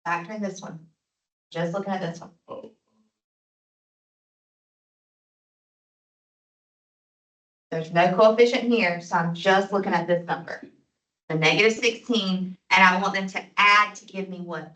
Factoring this one. Just looking at this one. There's no coefficient here, so I'm just looking at this number. The negative 16, and I want them to add to give me what?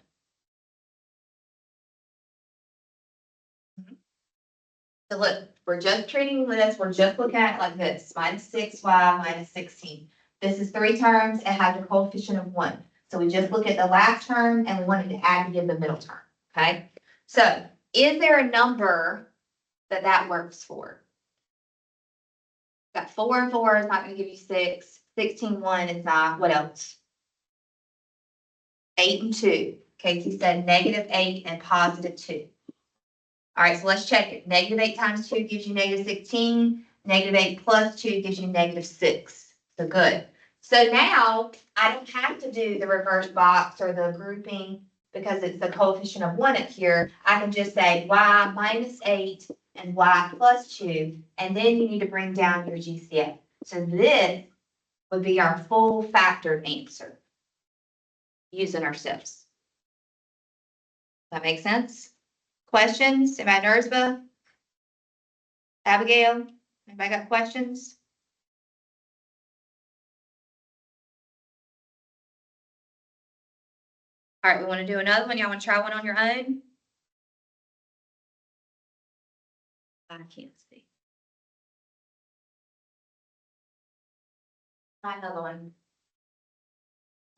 So look, we're just treating this, we're just looking at it like this, minus 6y minus 16. This is 3 terms, it has a coefficient of 1. So we just look at the last term and we wanted to add to give the middle term, okay? So is there a number that works for? Got 4 and 4 is not going to give you 6. 16, 1 is not. What else? 8 and 2. Casey said negative 8 and positive 2. All right, so let's check it. Negative 8 times 2 gives you negative 16. Negative 8 plus 2 gives you negative 6. So good. So now I don't have to do the reverse box or the grouping because it's the coefficient of 1 up here. I can just say y minus 8 and y plus 2, and then you need to bring down your GCF. So this would be our full factored answer using our steps. That makes sense? Questions? Anybody Nursba? Abigail? Anybody got questions? All right, we want to do another one. Y'all want to try one on your own? I can't see. Try another one.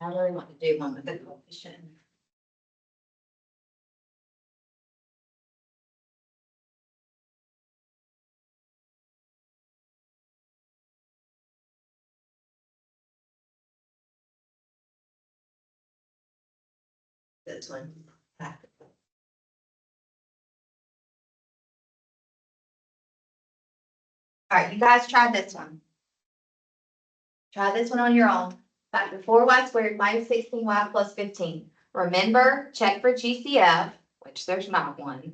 I really want to do one with the coefficient. This one. All right, you guys try this one. Try this one on your own. Factor 4y squared minus 16y plus 15. Remember, check for GCF, which there's not one.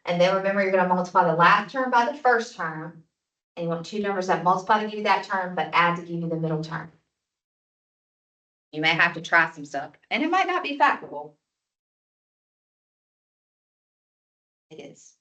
And then remember, you're going to multiply the last term by the first term. And you want two numbers that multiply to give you that term, but add to give you the middle term. You may have to try some stuff, and it might not be factorable. It is.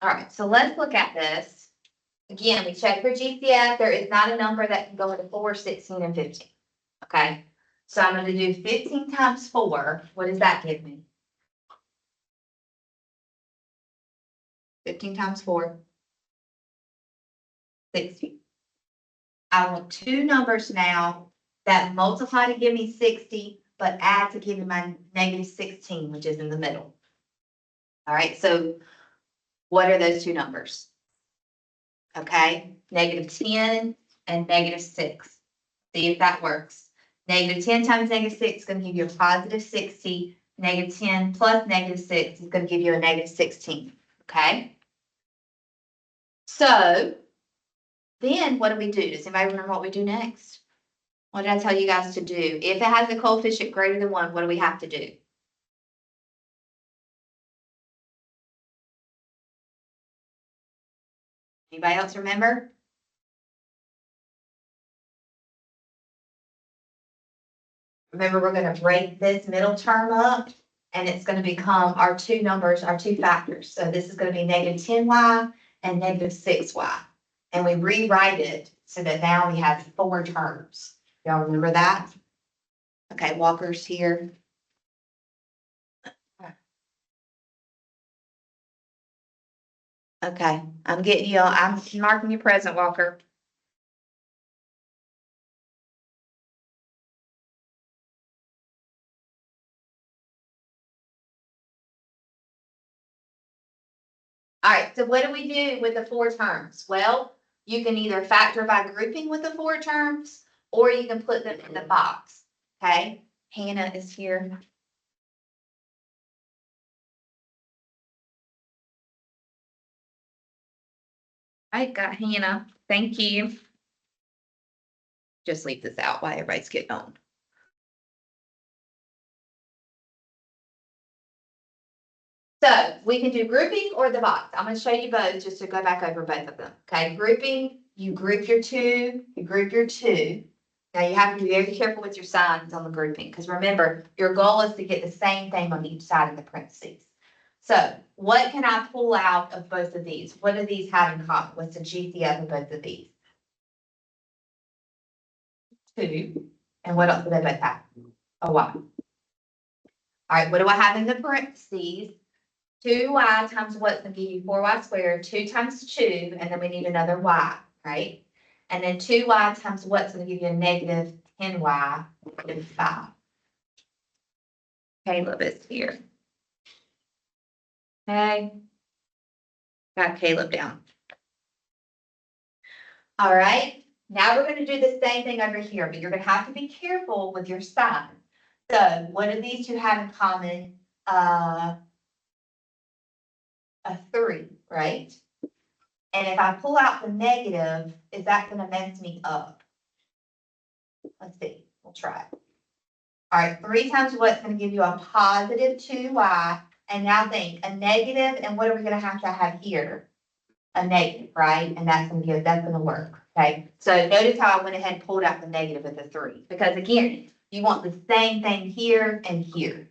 All right, so let's look at this. Again, we check for GCF. There is not a number that can go into 4, 16, and 15. Okay, so I'm going to do 15 times 4. What does that give me? 15 times 4. 60. I want two numbers now that multiply to give me 60, but add to give me my negative 16, which is in the middle. All right, so what are those two numbers? Okay, negative 10 and negative 6. See if that works. Negative 10 times negative 6 is going to give you a positive 60. Negative 10 plus negative 6 is going to give you a negative 16. Okay. So then what do we do? Does anybody remember what we do next? What did I tell you guys to do? If it has a coefficient greater than 1, what do we have to do? Anybody else remember? Remember, we're gonna break this middle term up, and it's gonna become our two numbers, our two factors. So this is gonna be negative 10y and negative 6y. And we rewrite it so that now we have 4 terms. Y'all remember that? Okay, Walker's here. Okay, I'm getting you, I'm marking you present, Walker. All right, so what do we do with the 4 terms? Well, you can either factor by grouping with the 4 terms, or you can put them in the box, okay? Hannah is here. I got Hannah, thank you. Just leave this out while everybody's getting on. So we can do grouping or the box. I'm gonna show you both just to go back over both of them. Okay, grouping, you group your 2, you group your 2. Now you have to be very careful with your signs on the grouping, because remember, your goal is to get the same thing on each side of the parentheses. So what can I pull out of both of these? What do these have in common? What's the GCF of both of these? 2. And what else do they both have? A y. All right, what do I have in the parentheses? 2y times what's going to give you 4y squared, 2 times 2, and then we need another y, right? And then 2y times what's going to give you a negative 10y, negative 5. Caleb is here. Okay. Got Caleb down. All right. Now we're going to do the same thing over here, but you're going to have to be careful with your sign. So what do these two have in common? A 3, right? And if I pull out the negative, is that going to mess me up? Let's see. We'll try. All right, 3 times what's going to give you a positive 2y. And now think, a negative, and what are we going to have here? A negative, right? And that's going to work, okay? So notice how I went ahead and pulled out the negative with the 3. Because again, you want the same thing here and here.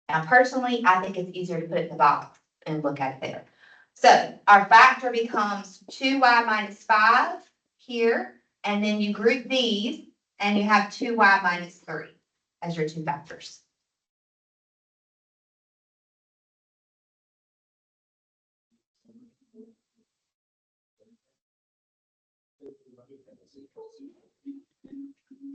Now, personally, I think it's easier to put it in the box and look at it there. So our factor becomes 2y minus 5 here, and then you group these, and you have 2y minus 3 as your two factors.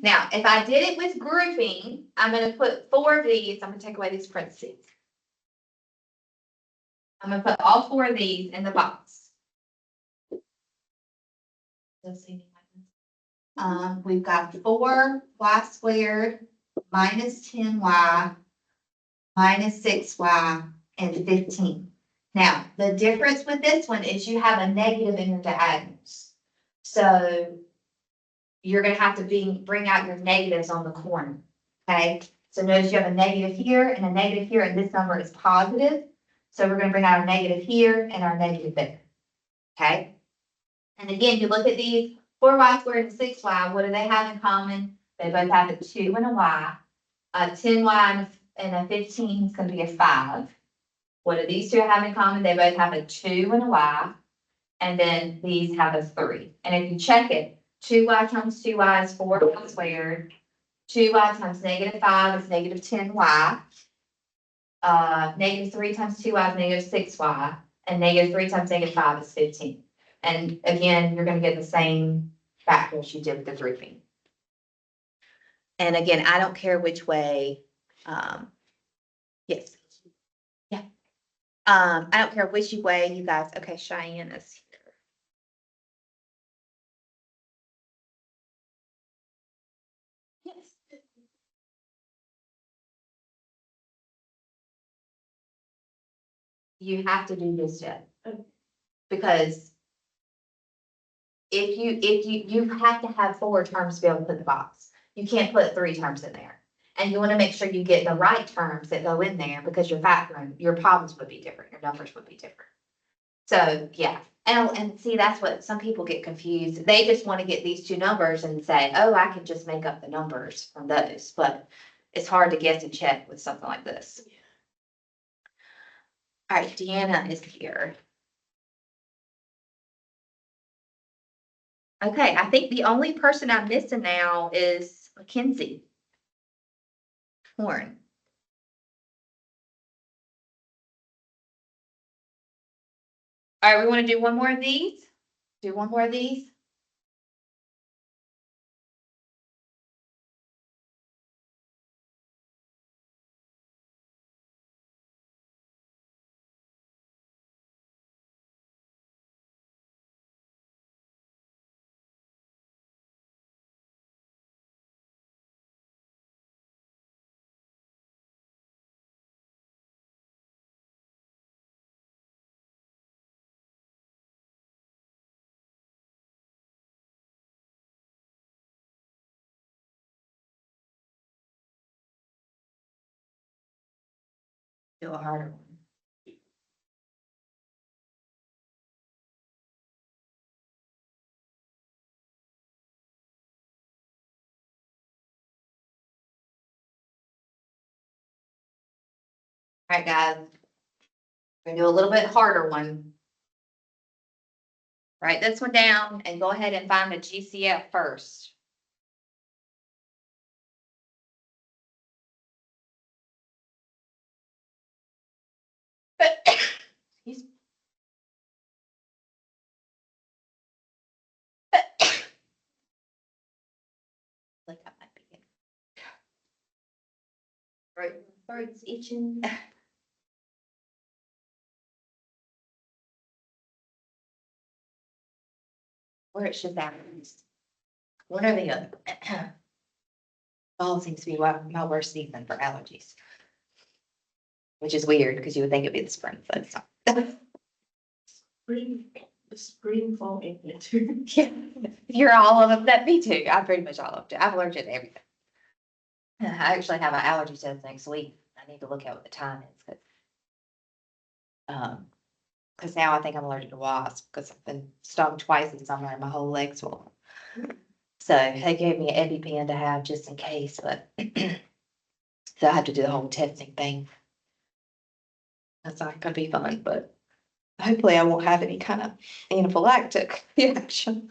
Now, if I did it with grouping, I'm going to put 4 of these, I'm going to take away these parentheses. I'm going to put all 4 of these in the box. We've got 4y squared minus 10y minus 6y and 15. Now, the difference with this one is you have a negative in your diagonals. So you're going to have to bring out your negatives on the corner. Okay. So notice you have a negative here and a negative here, and this number is positive. So we're going to bring out our negative here and our negative there. Okay. And again, you look at these 4y squared and 6y, what do they have in common? They both have a 2 and a y. 10y and a 15 is going to be a 5. What do these two have in common? They both have a 2 and a y. And then these have a 3. And if you check it, 2y times 2y is 4y squared. 2y times negative 5 is negative 10y. Negative 3 times 2y is negative 6y. And negative 3 times negative 5 is 15. And again, you're going to get the same factors you did with the grouping. And again, I don't care which way. Yes. Yeah. I don't care which way you guys. Okay, Cheyenne is here. Yes. You have to do this yet, because if you have to have 4 terms to be able to put the box. You can't put 3 terms in there. And you want to make sure you get the right terms that go in there, because your factoring, your problems would be different, your numbers would be different. So, yeah, and see, that's what some people get confused. They just want to get these two numbers and say, oh, I can just make up the numbers from those, but it's hard to guess and check with something like this. All right, Deanna is here. Okay, I think the only person I'm missing now is Mackenzie Horn. All right, we want to do one more of these? Do one more of these? Do a harder one. All right, guys. We're gonna do a little bit harder one. Write this one down and go ahead and find the GCF first. Excuse me. Like that might be it. Throat's itching. Or it should balance. One or the other. Fall seems to be my worst season for allergies. Which is weird because you would think it'd be the spring, but it's not. Spring, fall, and winter. Yeah, you're all of them. That me too. I'm pretty much all of them. I'm allergic to everything. I actually have an allergy test next week. I need to look at what the time is. Cause now I think I'm allergic to wasps because I've been stung twice in summer and my whole leg's full. So they gave me an EpiPen to have just in case, but so I have to do the whole testing thing. That's not gonna be fun, but hopefully I won't have any kind of anaphylactic reaction.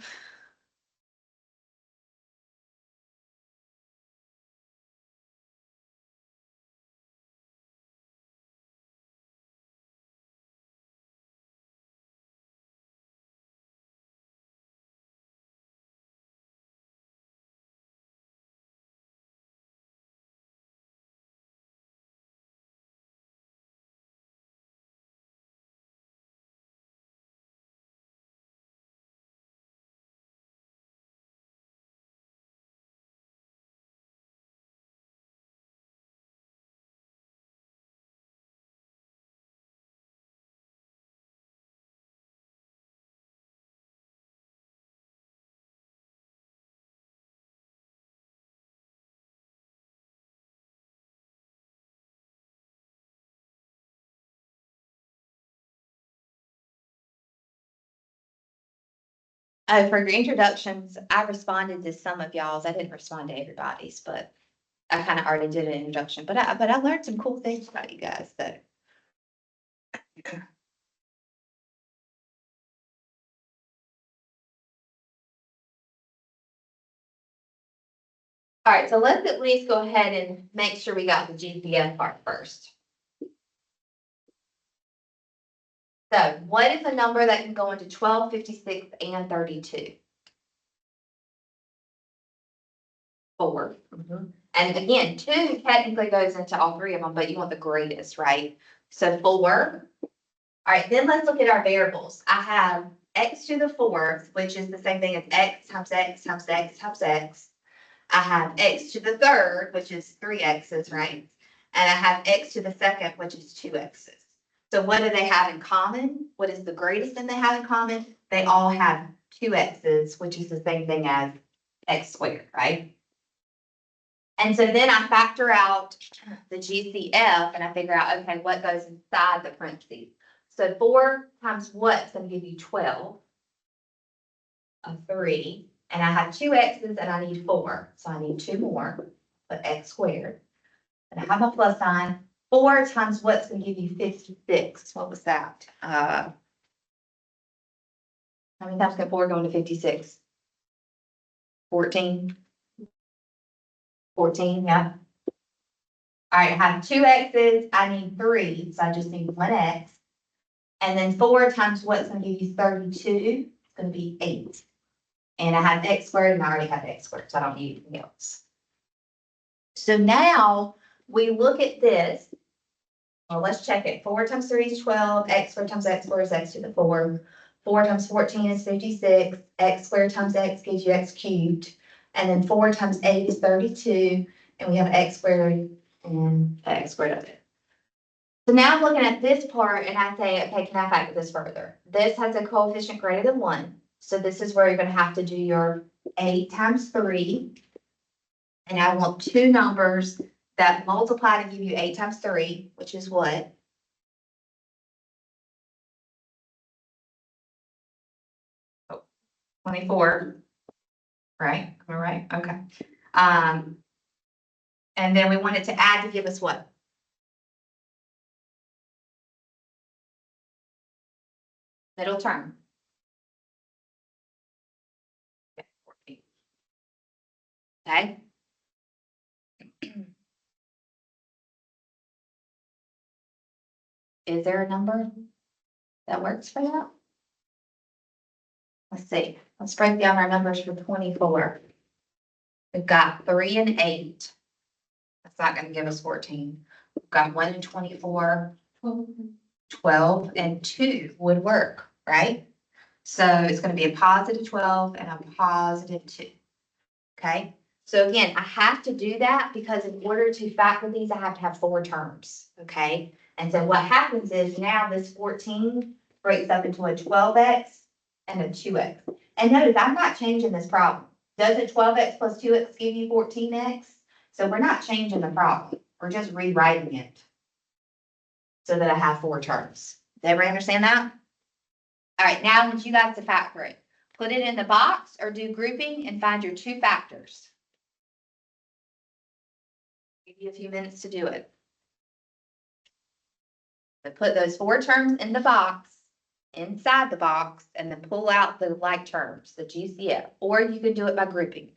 For your introductions, I responded to some of y'all's. I didn't respond to everybody's, but I kind of already did an introduction. But I learned some cool things about you guys. So. All right, so let's at least go ahead and make sure we got the GCF part first. So what is a number that can go into 12, 56, and 32? 4. And again, 2 technically goes into all 3 of them, but you want the greatest, right? So 4. All right, then let's look at our variables. I have x to the 4th, which is the same thing as x times x times x times x. I have x to the 3rd, which is 3 x's, right? And I have x to the 2nd, which is 2 x's. So what do they have in common? What is the greatest thing they have in common? They all have 2 x's, which is the same thing as x squared, right? And so then I factor out the GCF and I figure out, okay, what goes inside the parentheses. So 4 times what's gonna give you 12? A 3, and I have 2 x's and I need 4, so I need 2 more, but x squared. And I have my plus sign, 4 times what's gonna give you 56? What was that? How many times can 4 go into 56? 14? 14, yeah. All right, I have 2 x's, I need 3, so I just need 1 x. And then 4 times what's gonna give you 32? It's gonna be 8. And I have x squared, and I already have x squared, so I don't need anything else. So now we look at this. Well, let's check it. 4 times 3 is 12, x squared times x squared is x to the 4. 4 times 14 is 56, x squared times x gives you x cubed. And then 4 times 8 is 32, and we have x squared and x squared of it. So now I'm looking at this part and I say, okay, can I factor this further? This has a coefficient greater than 1. So this is where you're going to have to do your 8 times 3. And I want 2 numbers that multiply to give you 8 times 3, which is what? Oh, 24. Right? Am I right? Okay. And then we want it to add to give us what? Middle term. Okay. Is there a number that works for that? Let's see. Let's break down our numbers for 24. We've got 3 and 8. That's not going to give us 14. We've got 1 and 24. 12 and 2 would work, right? So it's going to be a positive 12 and a positive 2. Okay. So again, I have to do that because in order to factor these, I have to have 4 terms. Okay. And so what happens is now this 14 breaks up into a 12x and a 2x. And notice I'm not changing this problem. Doesn't 12x plus 2x give you 14x? So we're not changing the problem. We're just rewriting it so that I have 4 terms. Does everybody understand that? All right, now I want you guys to factor it. Put it in the box or do grouping and find your 2 factors. Give you a few minutes to do it. But put those 4 terms in the box, inside the box, and then pull out the like terms, the GCF, or you can do it by grouping.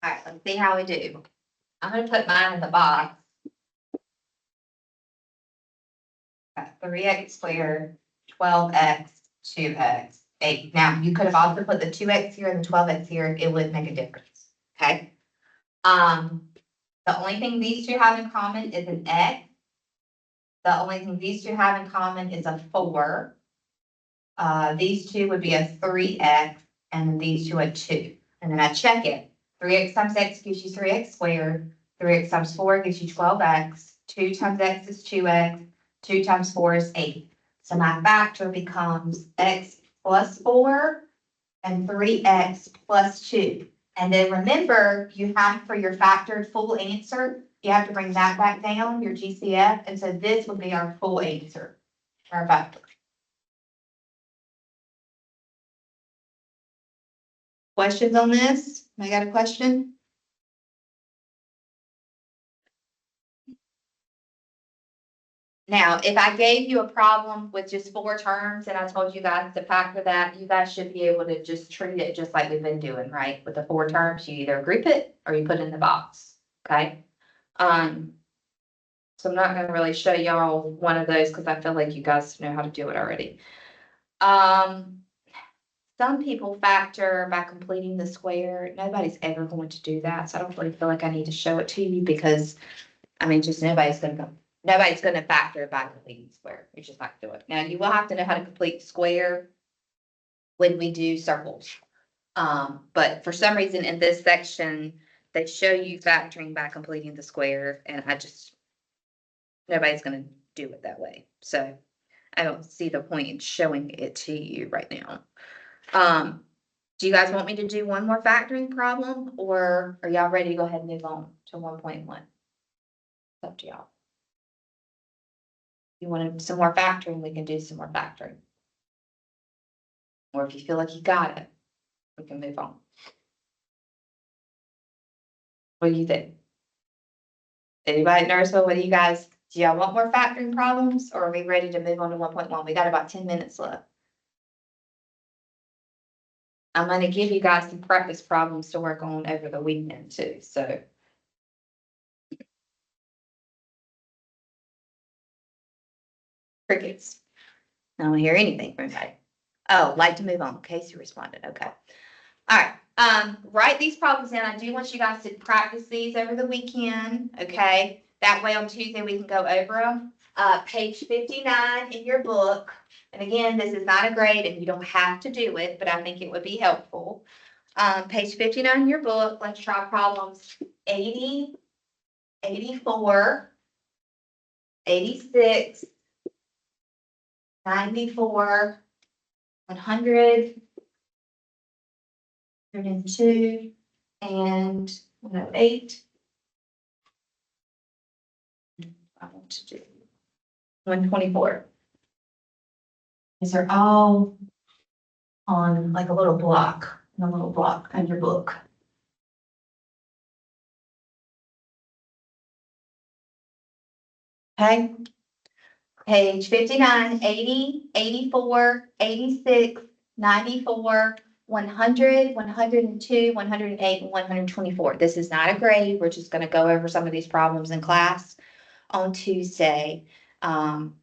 All right, let's see how we do. I'm gonna put mine in the box. Got 3x squared, 12x, 2x, 8. Now, you could have also put the 2x here and the 12x here. It would make a difference, okay? The only thing these two have in common is an x. The only thing these two have in common is a 4. These two would be a 3x, and these two a 2. And then I check it. 3x times x gives you 3x squared. 3x times 4 gives you 12x. 2 times x is 2x. 2 times 4 is 8. So my factor becomes x plus 4 and 3x plus 2. And then remember, you have for your factored full answer, you have to bring that back down, your GCF. And so this would be our full answer, our factor. Questions on this? I got a question? Now, if I gave you a problem with just 4 terms and I told you guys to factor that, you guys should be able to just treat it just like we've been doing, right? With the 4 terms, you either group it or you put it in the box, okay? So I'm not gonna really show y'all one of those because I feel like you guys know how to do it already. Some people factor by completing the square. Nobody's ever going to do that, so I don't really feel like I need to show it to you because, I mean, just nobody's gonna factor by completing square. You're just not gonna do it. Now, you will have to know how to complete square when we do circles. But for some reason in this section, they show you factoring by completing the square, and nobody's gonna do it that way. So I don't see the point in showing it to you right now. Do you guys want me to do one more factoring problem, or are y'all ready to go ahead and move on to 1.1? It's up to y'all. You want some more factoring, we can do some more factoring. Or if you feel like you got it, we can move on. What do you think? Anybody nervous? What do y'all want more factoring problems, or are we ready to move on to 1.1? We got about 10 minutes left. I'm gonna give you guys some practice problems to work on over the weekend too, so. Crickets. I don't hear anything from anybody. Oh, like to move on. Casey responded. Okay. All right. Write these problems down. I do want you guys to practice these over the weekend. Okay. That way on Tuesday we can go over them. Page 59 in your book. And again, this is not a grade and you don't have to do it, but I think it would be helpful. Page 59 in your book, let's try problems 80, 84, 86, 94, 100, 102, and 108. I want to do 124. These are all on like a little block, on your book. Okay. Page 59, 80, 84, 86, 94, 100, 102, 108, and 124. This is not a grade. We're just going to go over some of these problems in class on Tuesday. And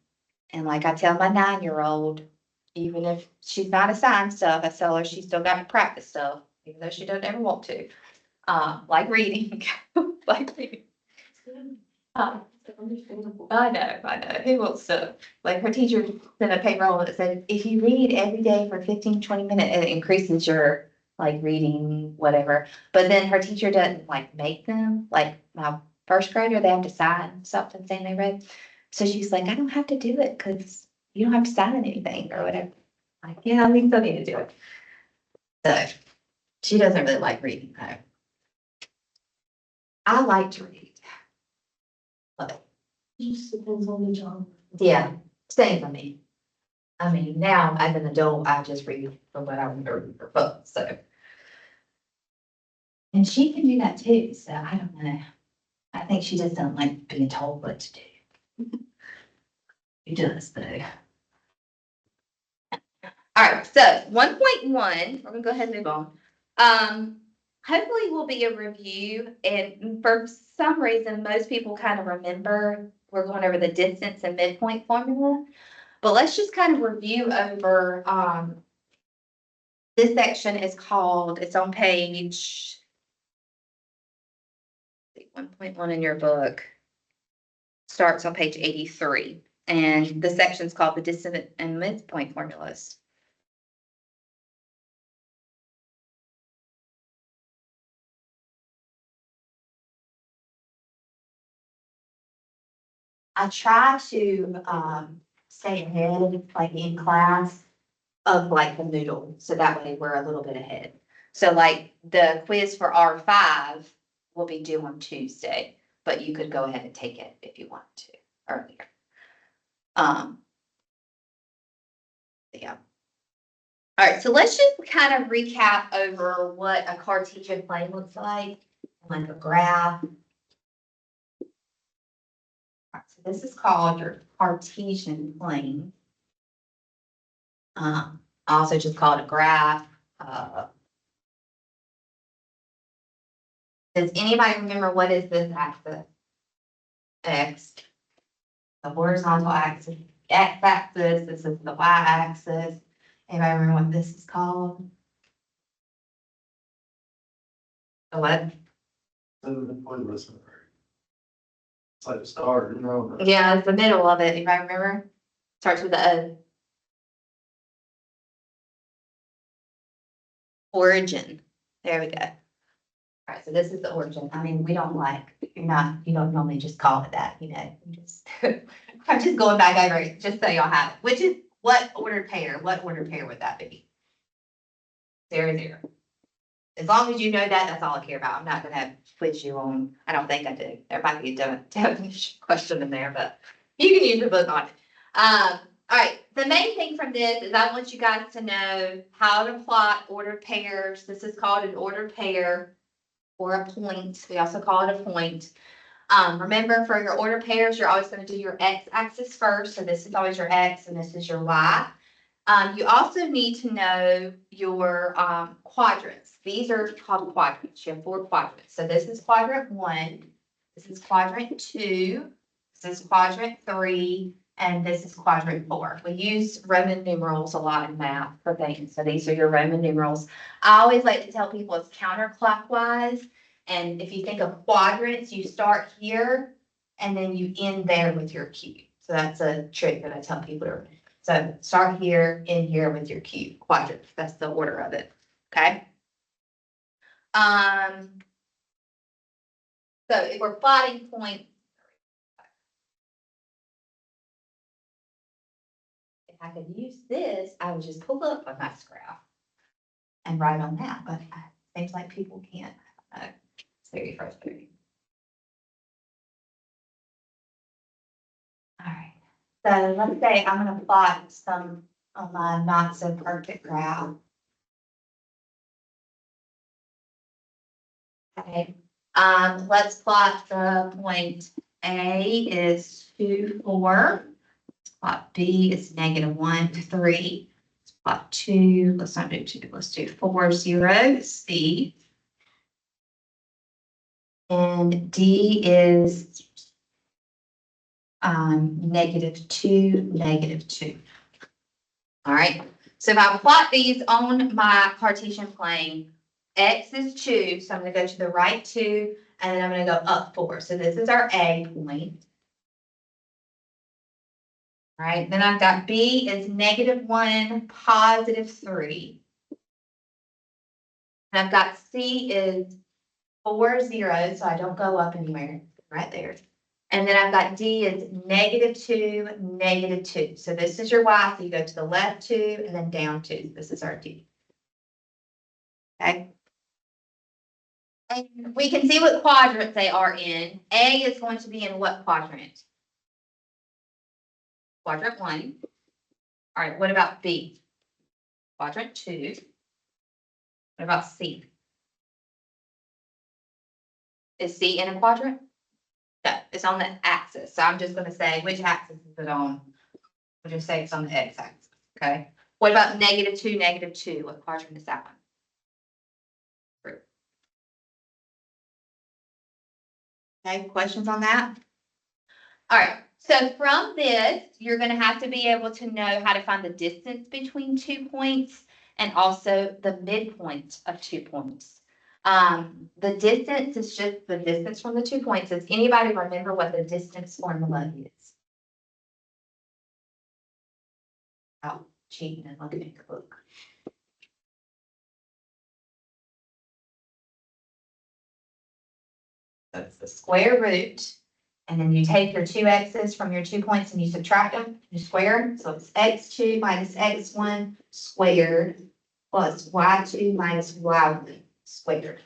like I tell my 9-year-old, even if she's not assigned stuff, I tell her she's still got to practice stuff, even though she doesn't ever want to. Like reading, like reading. I know. Who wants to? Like her teacher sent a paper roll that said, if you read every day for 15, 20 minutes, it increases your like reading, whatever. But then her teacher doesn't like make them, like my first grader, they have to sign something saying they read. So she's like, I don't have to do it because you don't have to sign anything or whatever. Like, yeah, I think I need to do it. So she doesn't really like reading though. I like to read. Love it. Just depends on the job. Yeah, same for me. I mean, now as an adult, I just read for what I want to read for books, so. And she can do that too, so I don't know. I think she just doesn't like being told what to do. She does though. All right, so 1.1, we're gonna go ahead and move on. hopefully will be a review, and for some reason, most people kind of remember we're going over the distance and midpoint formula. But let's just kind of review over, this section is called, it's on page 1.1 in your book. Starts on page 83, and the section's called the distance and midpoint formulas. I try to stay ahead, like in class, of like the noodle, so that way we're a little bit ahead. So like the quiz for R5 will be due on Tuesday, but you could go ahead and take it if you want to earlier. Yeah. All right, so let's just kind of recap over what a Cartesian plane looks like a graph. So this is called your Cartesian plane. Also just called a graph. Does anybody remember what is this axis? X. The horizontal axis, x-axis, this is the y-axis. Anybody remember what this is called? The what? It's like a star, you know. Yeah, it's the middle of it, anybody remember? Starts with the O. Origin. There we go. All right, so this is the origin. I mean, we don't you don't normally just call it that, you just, I'm just going back over it, just so y'all have it, which is what ordered pair would that be? 0, 0. As long as you know that, that's all I care about. I'm not gonna quiz you on, I don't think I do. There might be a definition question in there, but you can use the book on it. All right, the main thing from this is I want you guys to know how to plot ordered pairs. This is called an ordered pair or a point. We also call it a point. Remember, for your ordered pairs, you're always going to do your x-axis first. So this is always your x and this is your y. You also need to know your quadrants. These are called quadrants. You have 4 quadrants. So this is quadrant 1. This is quadrant 2. This is quadrant 3. And this is quadrant 4. We use Roman numerals a lot in math for things. So these are your Roman numerals. I always like to tell people it's counterclockwise. And if you think of quadrants, you start here and then you end there with your cube. So that's a trick that I tell people to remember. So start here, end here with your cube, quadrants. That's the order of it. Okay. So if we're plotting point, if I could use this, I would just pull up a nice graph and write on that, but it seems like people can't. It's very frustrating. All right. So let's say I'm going to plot some of my not so perfect graph. Okay. Let's plot the point A is 2, 4. Plot B is -1, 3. Plot 2, let's not do 2, let's do 4, 0, C. And D is -2, -2. All right, so if I plot these on my Cartesian plane, X is 2, so I'm gonna go to the right 2, and then I'm gonna go up 4. So this is our A point. All right, then I've got B is -1, +3. And I've got C is 4, 0, so I don't go up anywhere, right there. And then I've got D is -2, -2. So this is your Y, so you go to the left 2 and then down 2. This is our D. Okay. And we can see what quadrants they are in. A is going to be in what quadrant? Quadrant 1. All right, what about B? Quadrant 2. What about C? Is C in a quadrant? No, it's on the axis. So I'm just going to say, which axis is it on? We'll just say it's on the x-axis, okay? What about -2, -2? What quadrant is that one? Okay, questions on that? All right, so from this, you're gonna have to be able to know how to find the distance between 2 points and also the midpoint of 2 points. The distance is just the distance from the 2 points. Does anybody remember what the distance formula is? Oh, cheating and looking at the book. That's the square root. And then you take your 2x's from your 2 points and you subtract them, you square them. So it's x2 minus x1 squared plus y2 minus y1 squared.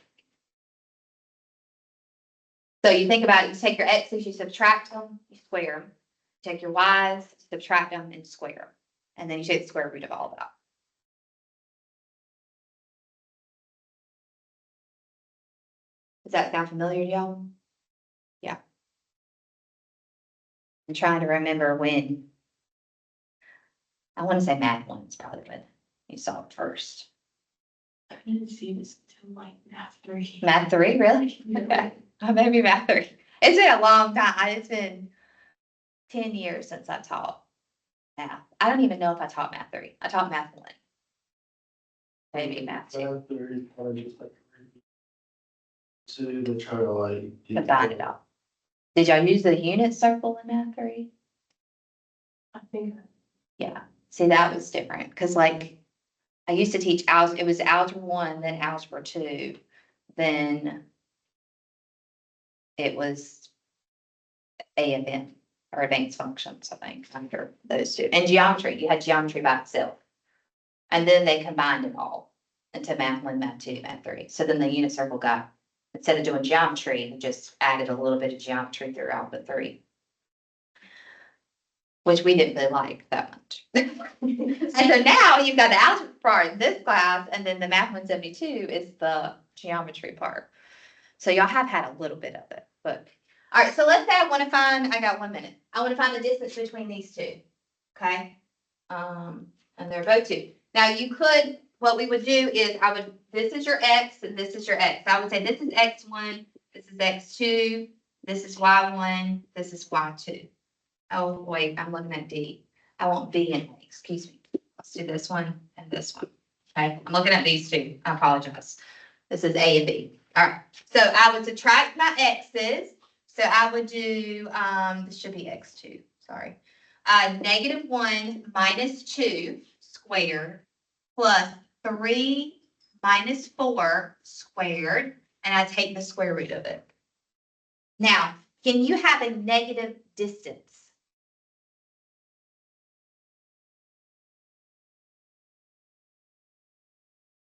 So you think about it, you take your x's, you subtract them, you square them. Take your y's, subtract them, and square them. And then you take the square root of all that. Does that sound familiar to y'all? Yeah. I'm trying to remember when. I want to say math one is probably when you saw it first. I didn't see this until like math 3. Math 3, really? Okay. Oh, maybe math 3. It's been a long time. It's been 10 years since I taught math. I don't even know if I taught math 3. I taught math 1. Maybe math 2. Math theory is probably just like. To the try to like. Combine it all. Did y'all use the unit circle in math 3? I think Yeah. See, that was different because like I used to teach it was algebra 1, then algebra 2, then it was AFM or advanced functions, I think, under those two. And geometry, you had geometry by itself. And then they combined it all into math 1, math 2, math 3. So then the unit circle got, instead of doing geometry, we just added a little bit of geometry throughout the 3. Which we didn't really like that much. And so now you've got the algebra part in this class, and then the math 172 is the geometry part. So y'all have had a little bit of it, but, all right, so let's say I got 1 minute. I want to find the distance between these two, okay? And they're both 2. Now you could, what we would do is this is your X and this is your X. I would say this is X1, this is X2, this is Y1, this is Y2. Oh, wait, I'm looking at D. I want B and A, excuse me. Let's do this one and this one. Okay, I'm looking at these two. I apologize. This is A and B. All right, so I would subtract my X's. So I would do, this should be X2, sorry. -1 minus 2 squared plus 3 minus 4 squared, and I take the square root of it. Now, can you have a negative distance?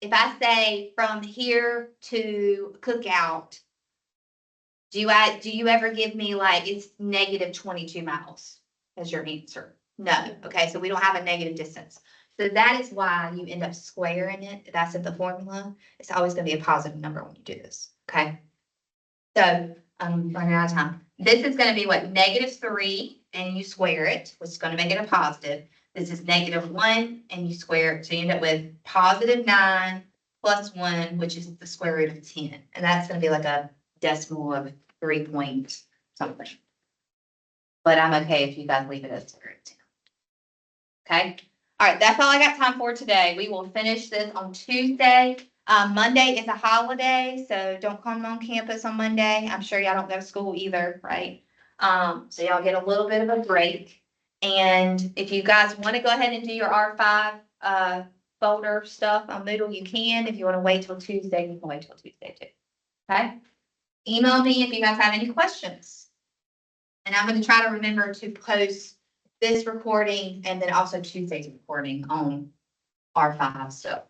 If I say from here to Cookout, do you ever give me like it's -22 miles as your answer? No. Okay, so we don't have a negative distance. So that is why you end up squaring it. That's in the formula. It's always going to be a positive number when you do this. Okay. So I'm running out of time. This is going to be what, -3, and you square it, which is going to make it a positive. This is -1, and you square it, so you end up with +9 plus 1, which is the square root of 10. And that's going to be like a decimal of 3 point something. But I'm okay if you guys leave it as square root of 10. Okay? All right, that's all I got time for today. We will finish this on Tuesday. Monday is a holiday, so don't come on campus on Monday. I'm sure y'all don't go to school either, right? So y'all get a little bit of a break. And if you guys want to go ahead and do your R5 folder stuff on Moodle, you can. If you want to wait till Tuesday, you can wait till Tuesday too. Okay? Email me if you guys have any questions. And I'm going to try to remember to post this recording and then also Tuesday's recording on R5 stuff.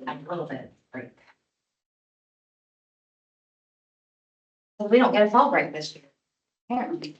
A little bit break. We don't get a fall break this year, apparently.